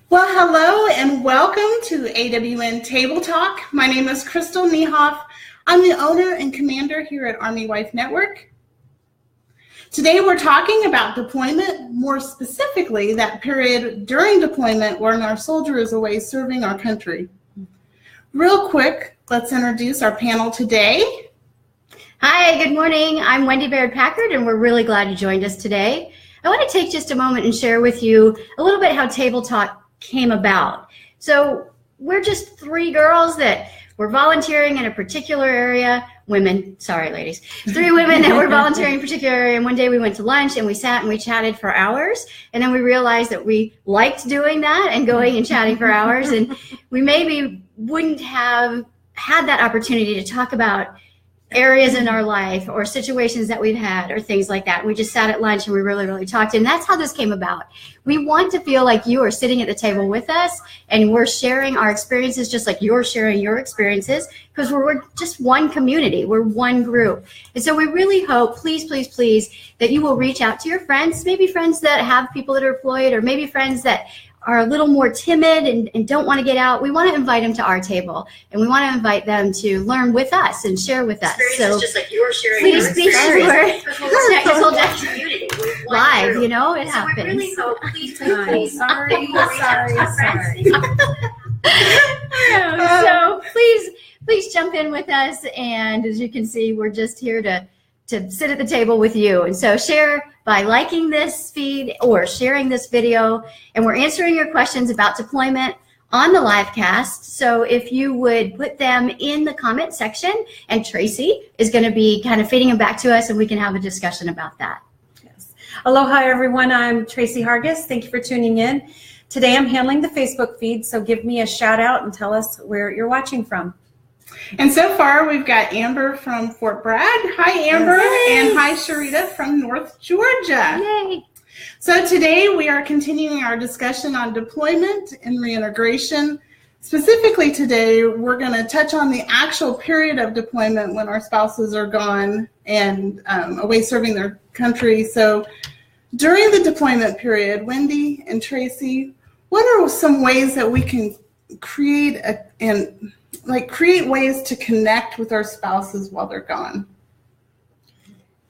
Well, hello and welcome to AWN TableTalk. My name is Crystal Niehoff. I'm the owner and commander here at Army Wife Network. Today we're talking about deployment, more specifically that period during deployment when our soldier is away serving our country. Real quick, let's introduce our panel today. Hi, good morning. I'm Wendy Baird Packard, and we're really glad you joined us today. I want to take just a moment and share with you a little bit how Table Talk came about. So we're just three girls that were volunteering in a particular area. Women, sorry ladies. Three women that were volunteering in a particular area, and one day we went to lunch and we sat and we chatted for hours, and then we realized that we liked doing that and going and chatting for hours, and we maybe wouldn't have had that opportunity to talk about areas in our life or situations that we've had or things like that. We just sat at lunch and we really talked, and that's how this came about. We want to feel like you are sitting at the table with us and we're sharing our experiences just like you're sharing your experiences, because we're just one community, we're one group. And so we really hope, please, that you will reach out to your friends, maybe friends that have people that are deployed, or maybe friends that are a little more timid and don't want to get out. We want to invite them to our table, and we want to invite them to learn with us and share with us. So just like you're sharing, please be sure. It's a whole community. Live, you know, it happens. So we really hope, please. Sorry. So please jump in with us, and as you can see, we're just here to sit at the table with you. And so share by liking this feed or sharing this video, and we're answering your questions about deployment on the live cast. So if you would put them in the comment section, and Tracy is going to be kind of feeding them back to us, and we can have a discussion about that. Yes. Aloha everyone, I'm Tracy Hargis. Thank you for tuning in. Today I'm handling the Facebook feed, so give me a shout out and tell us where you're watching from. And so far, we've got Amber from Fort Bragg. Hi, Amber. Yes. And hi, Sharita from North Georgia. Yay. So today we are continuing our discussion on deployment and reintegration. Specifically today, we're going to touch on the actual period of deployment when our spouses are gone and away serving their country. So during the deployment period, Wendy and Tracy, what are some ways that we can create ways to connect with our spouses while they're gone?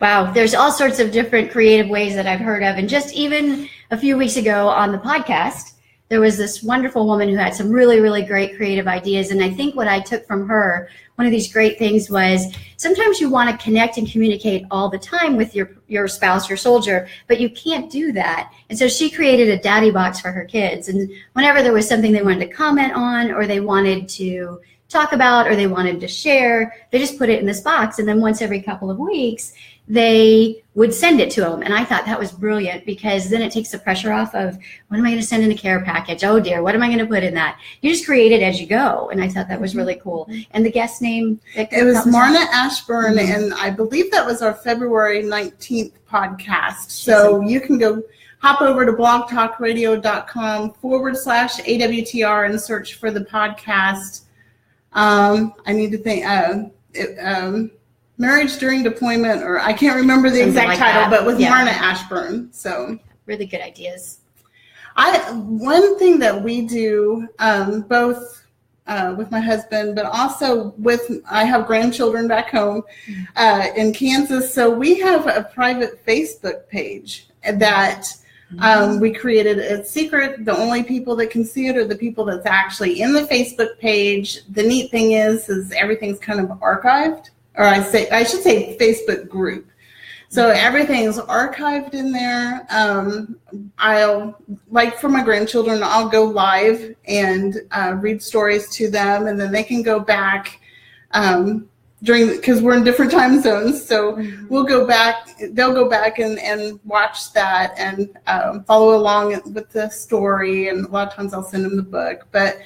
Wow, there's all sorts of different creative ways that I've heard of. And just even a few weeks ago on the podcast, there was this wonderful woman who had some really great creative ideas. And I think what I took from her, one of these great things was sometimes you want to connect and communicate all the time with your spouse, your soldier, but you can't do that. And so she created a daddy box for her kids. And whenever there was something they wanted to comment on, or they wanted to talk about, or they wanted to share, they just put it in this box, and then once every couple of weeks they would send it to them. And I thought that was brilliant, because then it takes the pressure off of, what am I going to send in a care package? Oh dear, what am I going to put in that? You just create it as you go, and I thought that was really cool. And the guest name? It was Marna Ashburn, and I believe that was our February 19th podcast. So you can go hop over to blogtalkradio.com/AWTR and search for the podcast. I need to think, Marriage During Deployment, or I can't remember the exact title, but with Marna Ashburn. So really good ideas. One thing that we do, both with my husband, but also I have grandchildren back home in Kansas. So we have a private Facebook page that we created. It's secret. The only people that can see it are the people that's actually in the Facebook page. The neat thing is everything's kind of archived, or I should say Facebook group. So everything's archived in there. I'll, like for my grandchildren, I'll go live and read stories to them, and then they can go back because we're in different time zones. So they'll go back and watch that and follow along with the story. And a lot of times I'll send them the book. But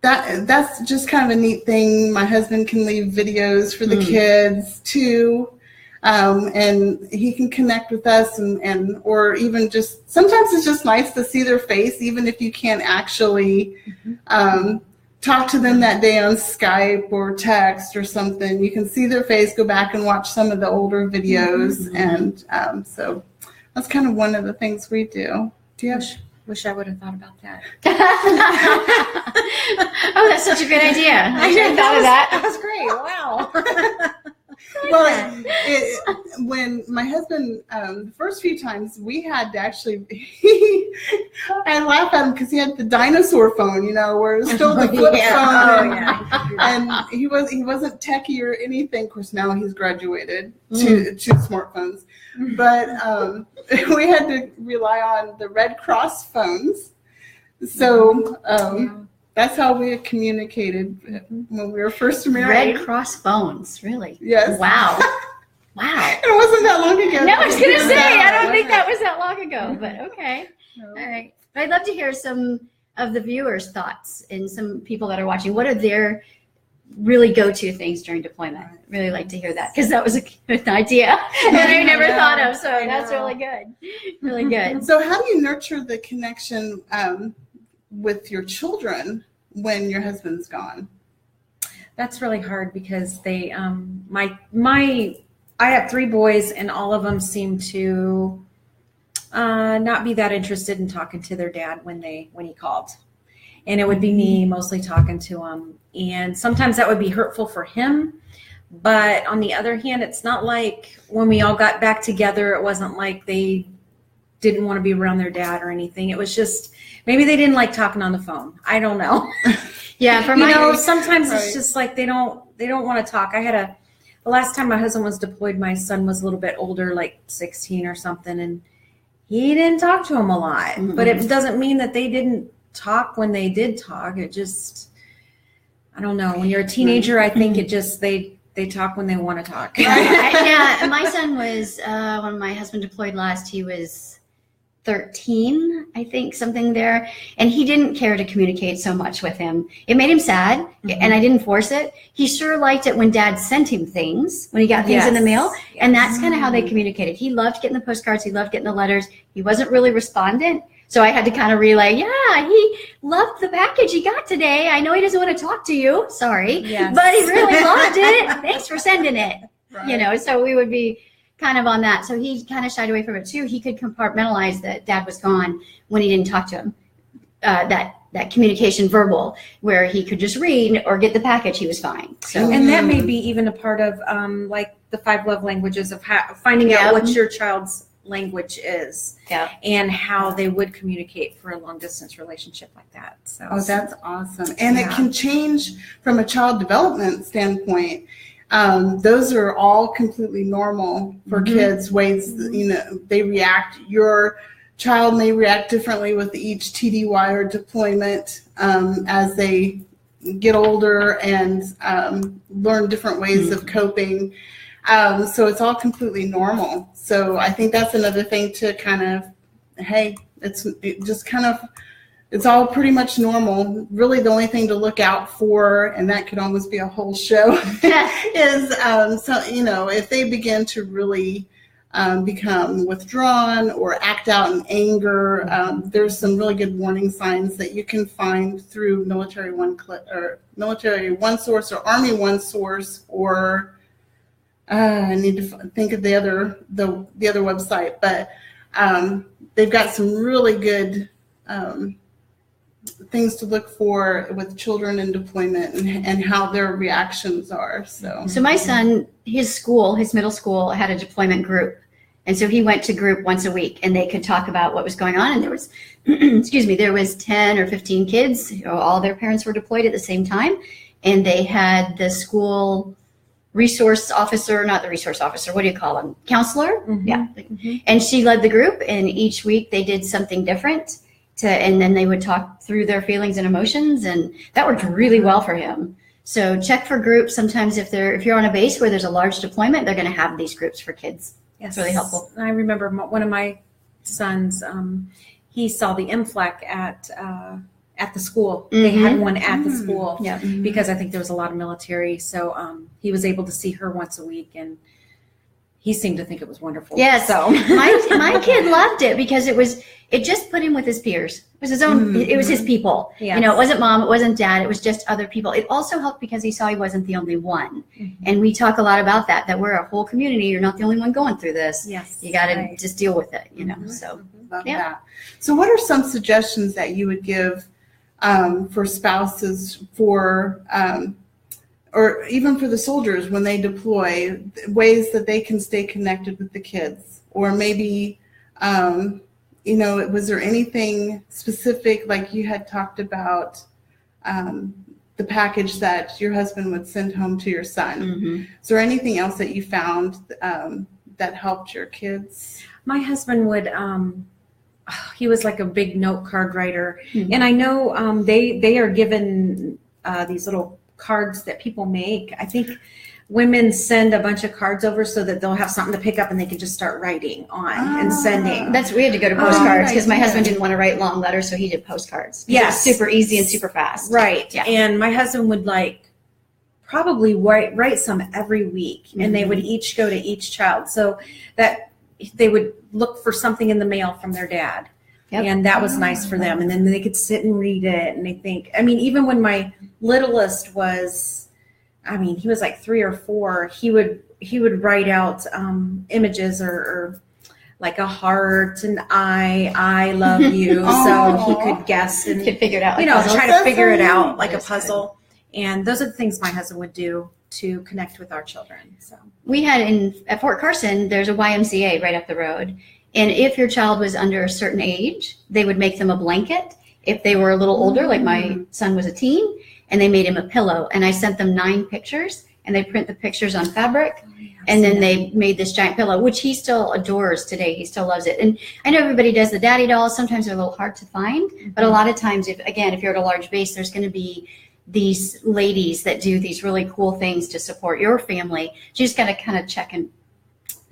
that's just kind of a neat thing. My husband can leave videos for the kids too. And he can connect with us or even just, sometimes it's just nice to see their face, even if you can't actually talk to them that day on Skype or text or something. You can see their face, go back and watch some of the older videos. And so that's kind of one of the things we do. Do you have? Wish I would have thought about that. Oh, that's such a good idea. I should have thought of that. That was great. Wow. Well, when my husband, the first few times we had to actually, I laugh at him because he had the dinosaur phone, where it was still the flip phone, and he wasn't techie or anything. Of course, now he's graduated to smartphones, but we had to rely on the Red Cross phones. So that's how we communicated when we were first married. Red Cross phones, really? Yes. Wow. Wow. It wasn't that long ago. No, I was going to say, I don't think that was that long ago, but okay. No. All right. I'd love to hear some of the viewers' thoughts and some people that are watching. What are their really go-to things during deployment? Really like to hear that because that was a good idea that I never thought of. So that's really good. Really good. So how do you nurture the connection with your children when your husband's gone? That's really hard because they, I have 3 boys and all of them seem to not be that interested in talking to their dad when he called. And it would be me mostly talking to him. And sometimes that would be hurtful for him. But on the other hand, it's not like when we all got back together, it wasn't like they didn't want to be around their dad or anything. It was just, maybe they didn't like talking on the phone. I don't know. Yeah, for my sometimes it's just like they don't want to talk. The last time my husband was deployed, my son was a little bit older, like 16 or something, and he didn't talk to him a lot. Mm-hmm. But it doesn't mean that they didn't talk when they did talk. It just, I don't know. When you're a teenager, I think it just they talk when they want to talk. Yeah, my son was when my husband deployed last. He was 13, I think, something there. And he didn't care to communicate so much with him. It made him sad, and I didn't force it. He sure liked it when Dad sent him things, when he got things in the mail. Yes. And that's kind of how they communicated. He loved getting the postcards. He loved getting the letters. He wasn't really respondent. So I had to kind of relay, yeah, he loved the package he got today. I know he doesn't want to talk to you. Sorry. Yes. But he really loved it. Thanks for sending it. Right. So we would be kind of on that. So he kind of shied away from it too. He could compartmentalize that Dad was gone when he didn't talk to him. That communication verbal where he could just read or get the package, he was fine. So and that may be even a part of like the 5 love languages of finding out what your child's language is and how they would communicate for a long distance relationship like that. So that's awesome. And it can change from a child development standpoint. Those are all completely normal for kids. Ways they react. Your child may react differently with each TDY or deployment as they get older and learn different ways of coping. So it's all completely normal. So I think that's another thing to kind of, it's all pretty much normal. Really, the only thing to look out for, and that could almost be a whole show, is if they begin to really become withdrawn or act out in anger, there's some really good warning signs that you can find through Military One Source or Army One Source, or I need to think of the other website, but they've got some really good things to look for with children in deployment and how their reactions are. So my son, his middle school had a deployment group. And so he went to group once a week and they could talk about what was going on. And there was, there was 10 or 15 kids. All their parents were deployed at the same time. And they had the school resource officer, not the resource officer, what do you call them? Counselor? Mm-hmm. Yeah. Mm-hmm. And she led the group, and each week they did something different and then they would talk through their feelings and emotions, and that worked really well for him. So check for groups. Sometimes if you're on a base where there's a large deployment, they're going to have these groups for kids. Yes. It's really helpful. I remember one of my sons, he saw the MFLAC at the school. They had one at the school because I think there was a lot of military. So he was able to see her once a week, and he seemed to think it was wonderful. Yes. So my kid loved it because it just put him with his peers. It was his own, it was his people. Yes. You know, it wasn't mom, it wasn't dad, it was just other people. It also helped because he saw he wasn't the only one. And we talk a lot about that we're a whole community. You're not the only one going through this. Yes. You got to just deal with it, you know, so. Love Yeah. that. So what are some suggestions that you would give for spouses or even for the soldiers when they deploy, ways that they can stay connected with the kids? Or maybe, was there anything specific, like you had talked about the package that your husband would send home to your son? Is there anything else that you found that helped your kids? My husband would, he was like a big note card writer. And I know they are given these little cards that people make. I think women send a bunch of cards over so that they'll have something to pick up and they can just start writing on and sending. We had to go to postcards because my husband didn't want to write long letters, so he did postcards. Yes. It was super easy and super fast. Right. Yeah. And my husband would probably write some every week, and they would each go to each child so that they would look for something in the mail from their dad. Yep. And that was nice for them. And then they could sit and read it. And they think, even when my littlest was, he was like 3 or 4, he would write out images or like a heart and I love you. So he could guess and could figure it out. Try to figure it out like a puzzle. And those are the things my husband would do to connect with our children. So we had at Fort Carson, there's a YMCA right up the road. And if your child was under a certain age, they would make them a blanket. If they were a little older, like my son was a teen, and they made him a pillow. And I sent them 9 pictures, and they print the pictures on fabric. And then they made this giant pillow, which he still adores today. He still loves it. And I know everybody does the daddy dolls. Sometimes they're a little hard to find. But a lot of times, if you're at a large base, there's going to be these ladies that do these really cool things to support your family. You just got to kind of check and,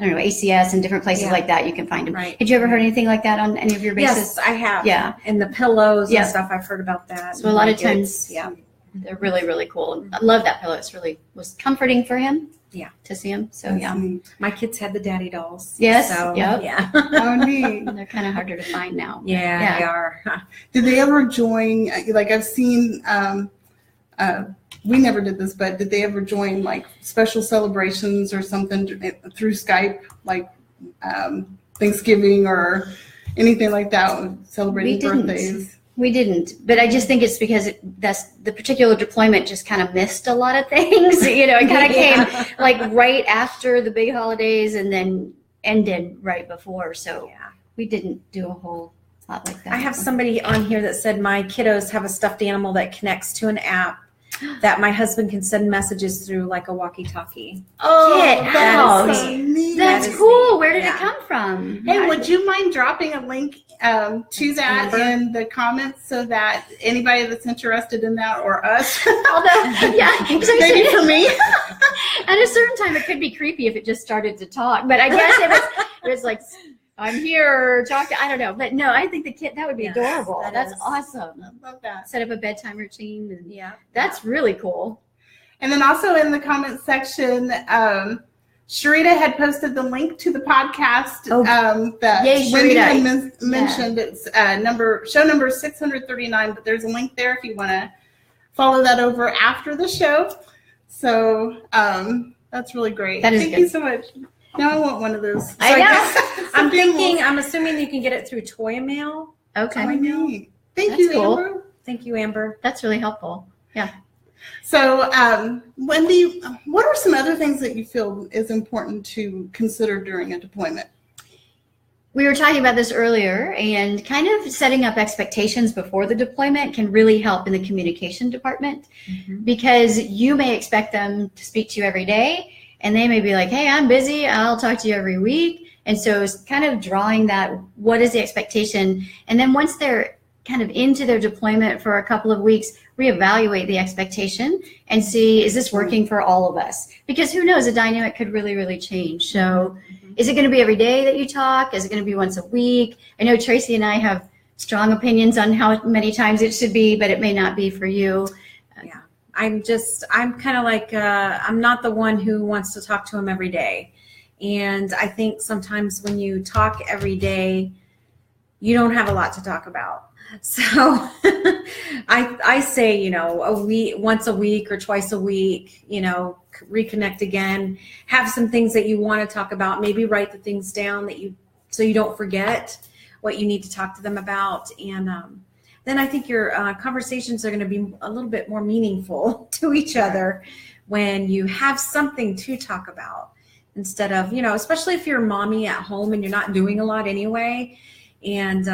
ACS and different places like that. You can find them. Right. Had you ever heard anything like that on any of your bases? Yes, I have. Yeah. And the pillows and stuff, I've heard about that. So a lot of times, yeah, they're really, really cool. I love that pillow. It was comforting for him. Yeah. To see him. So yeah. My kids had the daddy dolls. Yes. So, yep. Yeah. Oh, neat. They're kind of harder to find now. Yeah, they are. Did they ever join, like I've seen, we never did this, but did they ever join like special celebrations or something through Skype, like Thanksgiving or anything like that, celebrating birthdays? We didn't, but I just think it's because that's the particular deployment just kind of missed a lot of things. It kind of came like right after the big holidays and then ended right before. So we didn't do a whole lot like that. I have somebody on here that said my kiddos have a stuffed animal that connects to an app that my husband can send messages through like a walkie-talkie. Oh, Get out. that's so neat. That's That is cool. neat. Where did Yeah. it come from? Hey, would you mind dropping a link to that in the comments so that anybody that's interested in that or us, Although, maybe for me? At a certain time, it could be creepy if it just started to talk. But I guess it was like, I'm here, talk. I don't know. But no, I think that would be adorable. That's awesome. I love that. Set up a bedtime routine. And that's really cool. And then also in the comment section, Sharita had posted the link to the podcast that Yay, Wendy Sharita. had mentioned. It's show number 639, but there's a link there if you want to follow that over after the show. So that's really great. That is Thank good. you so much. Now I want one of those. I know. I'm assuming you can get it through Toy Mail. Okay. Thank That's you, cool. Amber. Thank you, Amber. That's really helpful. Yeah. So, Wendy, what are some other things that you feel is important to consider during a deployment? We were talking about this earlier, and kind of setting up expectations before the deployment can really help in the communication department because you may expect them to speak to you every day, and they may be like, hey, I'm busy, I'll talk to you every week. And so it's kind of drawing that, what is the expectation? And then once they're kind of into their deployment for a couple of weeks, reevaluate the expectation and see, is this working for all of us? Because who knows, the dynamic could really, really change. So is it going to be every day that you talk? Is it going to be once a week? I know Tracy and I have strong opinions on how many times it should be, but it may not be for you. I'm kind of like, I'm not the one who wants to talk to him every day. And I think sometimes when you talk every day, you don't have a lot to talk about. So I say, once a week or twice a week, reconnect again, have some things that you want to talk about, maybe write the things down so you don't forget what you need to talk to them about. And then I think your conversations are going to be a little bit more meaningful to each other when you have something to talk about instead of, especially if you're a mommy at home and you're not doing a lot anyway. And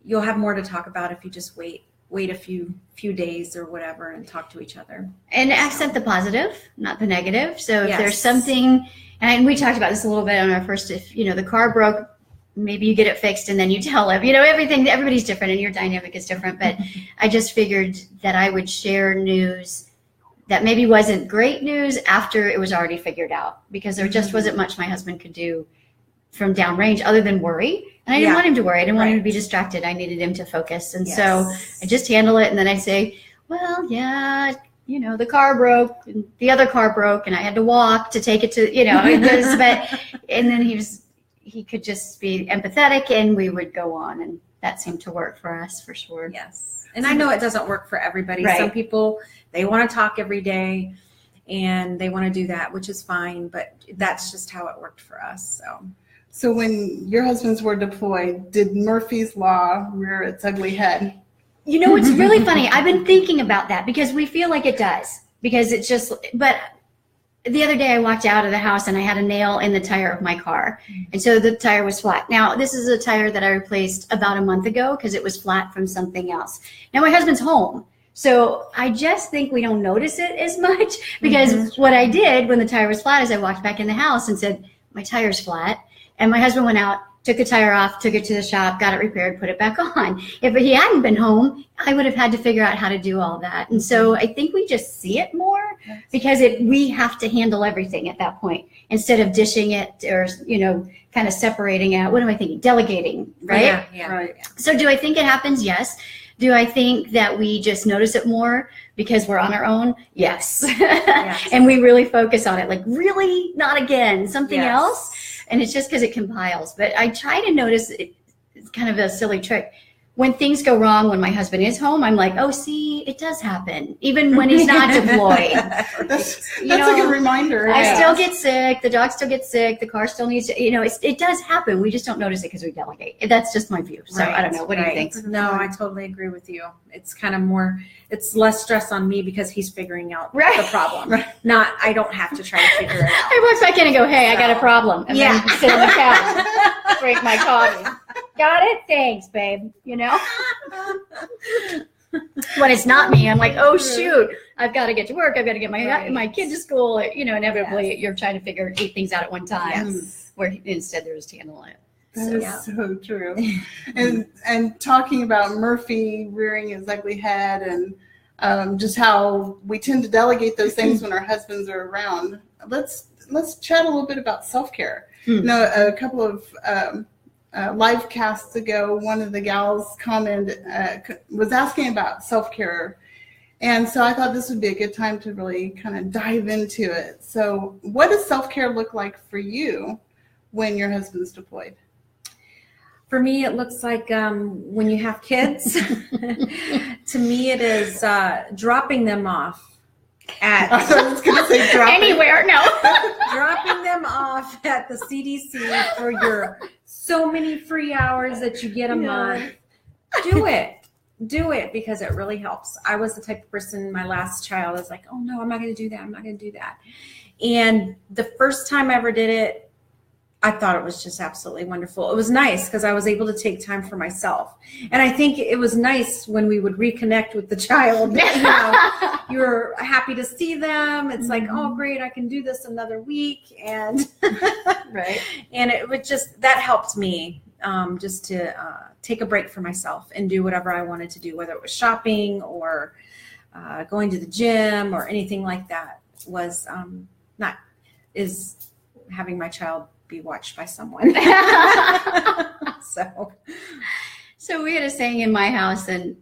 you'll have more to talk about if you just wait a few days or whatever and talk to each other. And accent the positive, not the negative. So if Yes. there's something, and we talked about this a little bit on our first, if the car broke, maybe you get it fixed and then you tell him, everybody's different and your dynamic is different. But I just figured that I would share news that maybe wasn't great news after it was already figured out, because there just wasn't much my husband could do from downrange other than worry. And I didn't want him to worry. I didn't want him to be distracted. I needed him to focus. And so I just handle it. And then I say, well, yeah, the car broke and the other car broke and I had to walk to take it to, and then he could just be empathetic and we would go on. And that seemed to work for us for sure. Yes. And I know it doesn't work for everybody. Right. Some people, they want to talk every day and they want to do that, which is fine. But that's just how it worked for us. So when your husbands were deployed, did Murphy's Law rear its ugly head? It's really funny. I've been thinking about that because we feel like it does. Because it's just, but the other day I walked out of the house and I had a nail in the tire of my car. And so the tire was flat. Now, this is a tire that I replaced about a month ago because it was flat from something else. Now, my husband's home. So I just think we don't notice it as much because what I did when the tire was flat is I walked back in the house and said, my tire's flat. And my husband went out, took the tire off, took it to the shop, got it repaired, put it back on. If he hadn't been home, I would have had to figure out how to do all that. And so I think we just see it more because we have to handle everything at that point instead of dishing it or, kind of separating out. What am I thinking? Delegating, right? Yeah. Right. So do I think it happens? Yes. Do I think that we just notice it more because we're on our own? Yes. And we really focus on it. Like, really? Not again. Something else? And it's just because it compiles. But I try to notice it's kind of a silly trick. When things go wrong when my husband is home, I'm like, oh, see, it does happen. Even when he's not deployed. That's a good reminder. I still get sick. The dog still gets sick. The car still needs to, it does happen. We just don't notice it because we delegate. That's just my view. So I don't know. What do you think? No, I totally agree with you. It's kind of more, it's less stress on me because he's figuring out the problem. Not, I don't have to try to figure it out. I walk back in and go, hey, I got a problem. And then sit on the couch, drink my coffee. Got it? Thanks, babe. When it's not me, I'm like, oh, shoot, I've got to get to work. I've got to get my kid to school. Inevitably, you're trying to figure 8 things out at one time where instead they're just handling it. That is so true. And talking about Murphy rearing his ugly head and just how we tend to delegate those things when our husbands are around. Let's chat a little bit about self-care. A couple of live casts ago, one of the gals was asking about self-care. And so I thought this would be a good time to really kind of dive into it. So what does self-care look like for you when your husband's deployed? For me, it looks like when you have kids, to me, it is dropping them off at I was going to say anywhere. No. dropping them off at the CDC for your so many free hours that you get a month. Do it because it really helps. I was the type of person, my last child, I was like, oh no, I'm not going to do that. I'm not going to do that. And the first time I ever did it, I thought it was just absolutely wonderful. It was nice because I was able to take time for myself. And I think it was nice when we would reconnect with the child. You're happy to see them. It's like, oh, great, I can do this another week. And and it would that helped me just to take a break for myself and do whatever I wanted to do, whether it was shopping or going to the gym or anything like that. Was having my child be watched by someone. So we had a saying in my house, and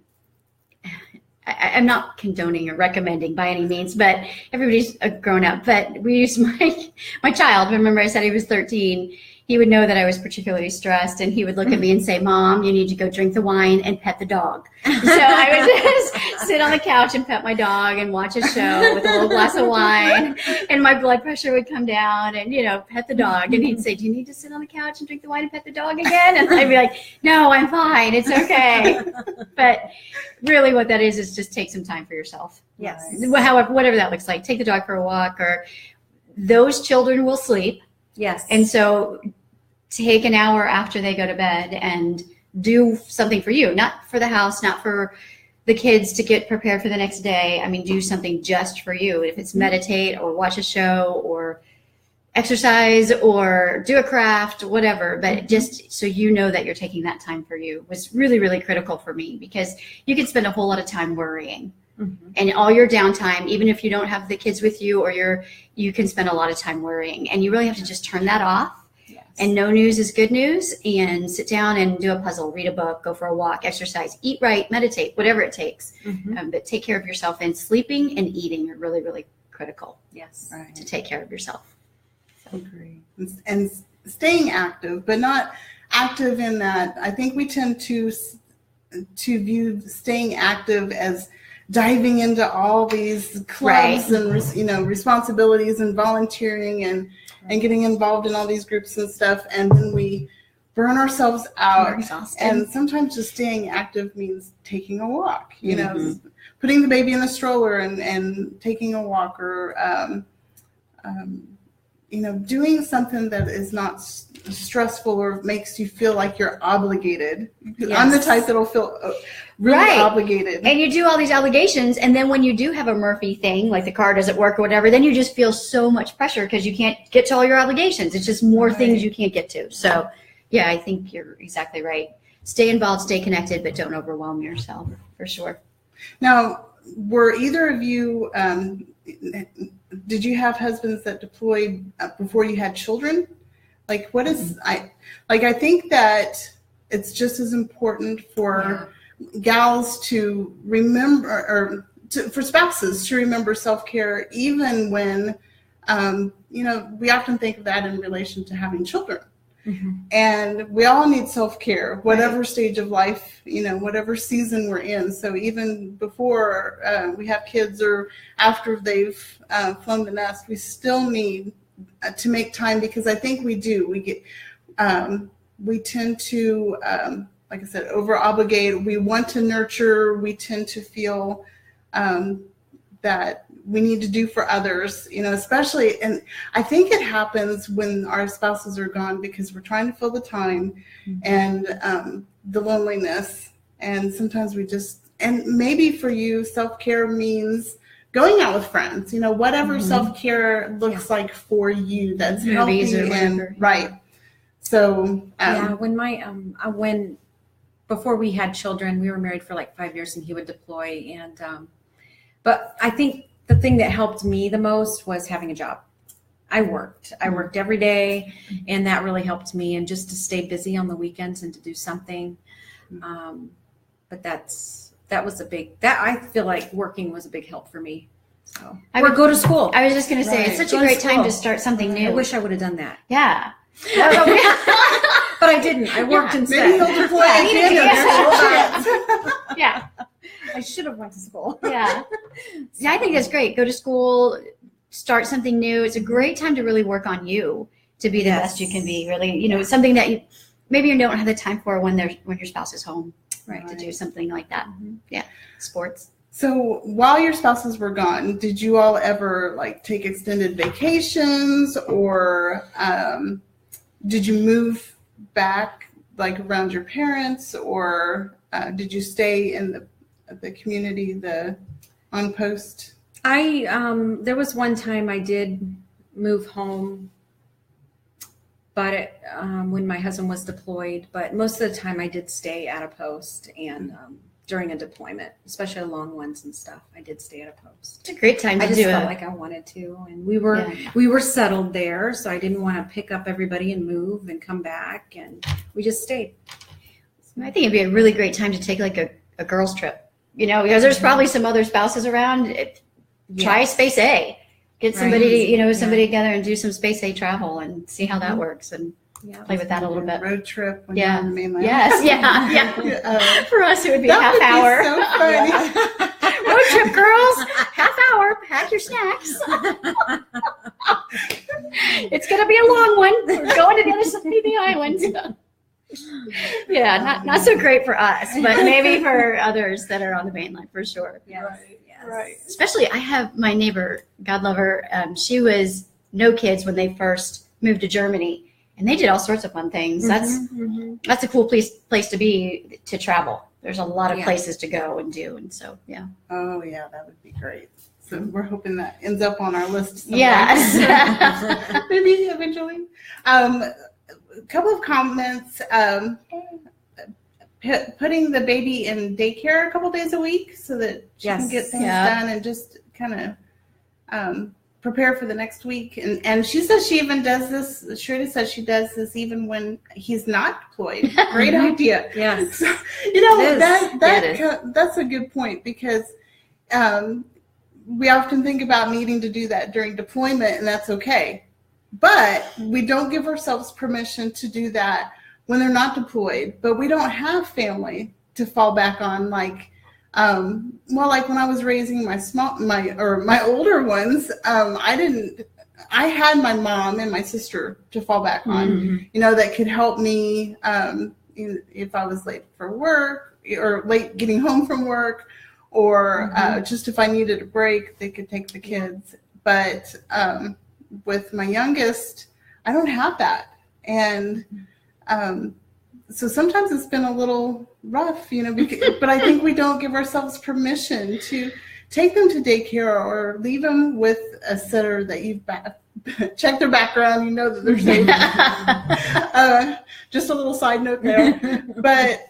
I'm not condoning or recommending by any means, but everybody's grown up. But we used my child. Remember, I said he was 13. He would know that I was particularly stressed, and he would look at me and say, "Mom, you need to go drink the wine and pet the dog." So I would just sit on the couch and pet my dog and watch a show with a little glass of wine, and my blood pressure would come down, and pet the dog. And he'd say, "Do you need to sit on the couch and drink the wine and pet the dog again?" And I'd be like, "No, I'm fine. It's okay." But really, what that is just take some time for yourself. Yes. However, whatever that looks like. Take the dog for a walk, or those children will sleep. Yes. And so take an hour after they go to bed and do something for you, not for the house, not for the kids to get prepared for the next day. I mean, do something just for you. If it's meditate or watch a show or exercise or do a craft, whatever, but just so you know that you're taking that time for you was really, really critical for me, because you can spend a whole lot of time worrying. And all your downtime, even if you don't have the kids with you, or you can spend a lot of time worrying, and you really have to just turn that off. Yes. And no news is good news, and sit down and do a puzzle, read a book, go for a walk, exercise, eat right, meditate, whatever it takes. But take care of yourself, and sleeping and eating are really, really critical. Yes. To take care of yourself. So. Agree. And staying active, but not active in that. I think we tend to view staying active as diving into all these clubs and responsibilities and volunteering and getting involved in all these groups and stuff, and then we burn ourselves out. And sometimes just staying active means taking a walk, putting the baby in the stroller and taking a walk, or doing something that is not stressful or makes you feel like you're obligated. Yes. I'm the type that'll feel really obligated. And you do all these obligations, and then when you do have a Murphy thing, like the car doesn't work or whatever, then you just feel so much pressure because you can't get to all your obligations. It's just more things you can't get to. So, I think you're exactly right. Stay involved, stay connected, but don't overwhelm yourself, for sure. Now, were either of you, did you have husbands that deployed before you had children? Like, what is, I think that it's just as important for gals to remember, or for spouses to remember self-care, even when, we often think of that in relation to having children. And we all need self-care, whatever stage of life, whatever season we're in. So even before we have kids or after they've flown the nest, we still need to make time, because I think we do. We tend to, like I said, over-obligate. We want to nurture. We tend to feel that we need to do for others, especially, and I think it happens when our spouses are gone, because we're trying to fill the time and the loneliness. And sometimes and maybe for you, self-care means going out with friends, whatever self-care looks like for you, that's healthy and right. So, when before we had children, we were married for like 5 years, and he would deploy. And, but I think the thing that helped me the most was having a job. I worked every day, and that really helped me, and just to stay busy on the weekends and to do something. But that was I feel like working was a big help for me. So I would go to school. I was just going to say, it's such a great time to start something new. I wish I would have done that. Yeah. But I didn't. I worked instead. Maybe he'll deploy again. Yeah. I should have went to school. Yeah, I think that's great. Go to school, start something new. It's a great time to really work on you to be the best you can be. Really, something that maybe you don't have the time for when your spouse is home, right? To do something like that. Yeah, sports. So while your spouses were gone, did you all ever take extended vacations, or did you move back around your parents, or did you stay in the community, on post? There was one time I did move home, but when my husband was deployed, but most of the time I did stay at a post, and during a deployment, especially long ones and stuff, I did stay at a post. It's a great time to do it. I just felt like I wanted to, and we were settled there, so I didn't want to pick up everybody and move and come back, and we just stayed. I think it'd be a really great time to take a girls trip. because there's probably some other spouses around. Try Space A. Get somebody, somebody together and do some Space A travel and see how that works and play with that a little bit. Road trip when you're on the mainland. Yes, yeah. For us, it would be a half hour. So funny. Road trip, girls. Half hour. Pack your snacks. It's going to be a long one. We're going to the other side of the island. Yeah, not so great for us, but maybe for others that are on the mainland for sure. Yes. Right. Especially, I have my neighbor, God love her. She was no kids when they first moved to Germany, and they did all sorts of fun things. That's a cool place to be to travel. There's a lot of places to go and do, and so Oh yeah, that would be great. So we're hoping that ends up on our list someday. Yes. Maybe eventually. A couple of comments. Putting the baby in daycare a couple days a week so that she can get things done and just kind of prepare for the next week. And she says she even does this. Sherita says she does this even when he's not deployed. Great idea. Yes. So, that's a good point because we often think about needing to do that during deployment, and that's okay. But we don't give ourselves permission to do that when they're not deployed, but we don't have family to fall back on. Like when I was raising my older ones, I had my mom and my sister to fall back on, that could help me if I was late for work or late getting home from work, or just if I needed a break, they could take the kids. But with my youngest, I don't have that. And so sometimes it's been a little rough, but I think we don't give ourselves permission to take them to daycare or leave them with a sitter that you've checked their background, that they're safe. Just a little side note there. But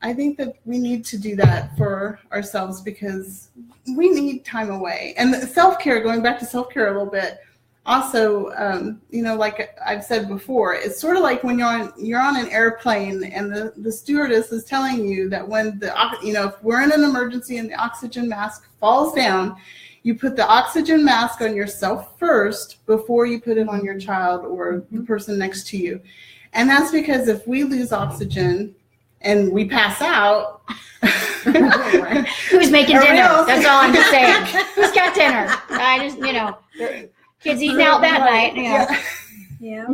I think that we need to do that for ourselves because we need time away. And self-care, going back to self-care a little bit, also, like I've said before, it's sort of like when you're on an airplane and the stewardess is telling you that when if we're in an emergency and the oxygen mask falls down, you put the oxygen mask on yourself first before you put it on your child or the person next to you. And that's because if we lose oxygen and we pass out, who's making dinner? That's all I'm just saying. Who's got dinner? I just, kids eating out that night. Yeah.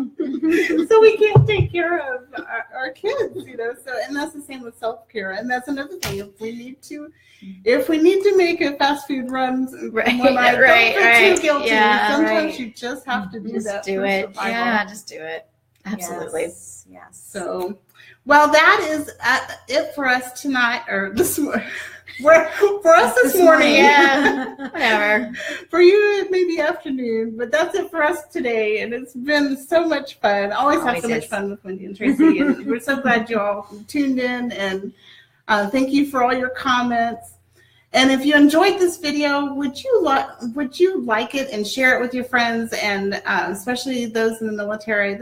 So we can't take care of our kids, So, and that's the same with self-care. And that's another thing. If we need to make a fast food run, don't feel too guilty. Sometimes you just have to do that. Do it. Yeah, just do it. Absolutely. Yes. So, well, that is it for us tonight, or this morning. For us this morning. Yeah, whatever. For you, it may be afternoon, but that's it for us today. And it's been so much fun. Always have so much fun with Wendy and Tracy. And we're so glad you all tuned in. And thank you for all your comments. And if you enjoyed this video, would you like it and share it with your friends, and especially those in the military?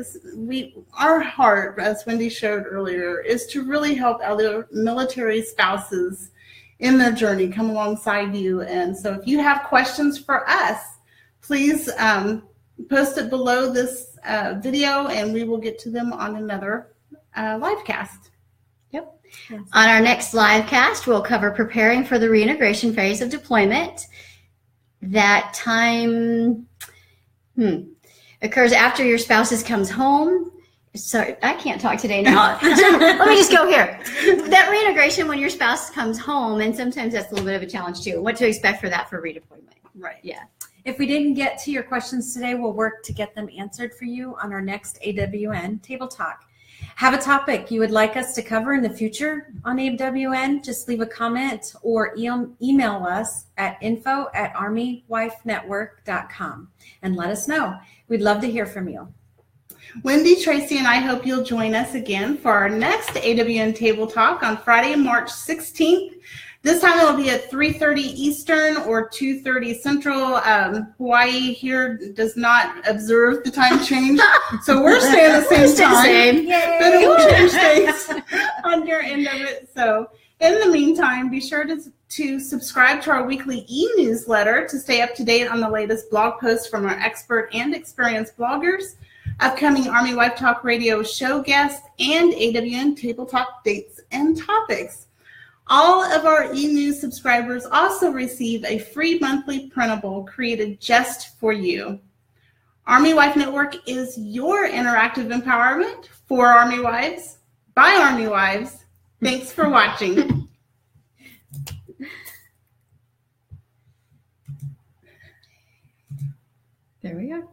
Our heart, as Wendy showed earlier, is to really help other military spouses in their journey, come alongside you. And so if you have questions for us, please post it below this video and we will get to them on another live cast. Yep. Yes. On our next live cast, we'll cover preparing for the reintegration phase of deployment. That time occurs after your spouse comes home. Sorry, I can't talk today now. So let me just go here. That reintegration when your spouse comes home, and sometimes that's a little bit of a challenge too. What to expect for that for redeployment. Right. Yeah. If we didn't get to your questions today, we'll work to get them answered for you on our next AWN Table Talk. Have a topic you would like us to cover in the future on AWN, just leave a comment or email us at info@armywifenetwork.com and let us know. We'd love to hear from you. Wendy, Tracy, and I hope you'll join us again for our next AWN Table Talk on Friday, March 16th. This time it'll be at 3:30 Eastern or 2:30 Central. Hawaii here does not observe the time change, so we're staying the same time. Yay. But it will change things on your end of it. So In the meantime, be sure to subscribe to our weekly e-newsletter to stay up to date on the latest blog posts from our expert and experienced bloggers, upcoming Army Wife Talk Radio show guests, and AWN TableTalk dates and topics. All of our e-news subscribers also receive a free monthly printable created just for you. Army Wife Network is your interactive empowerment for Army Wives, by Army Wives. Thanks for watching. There we go.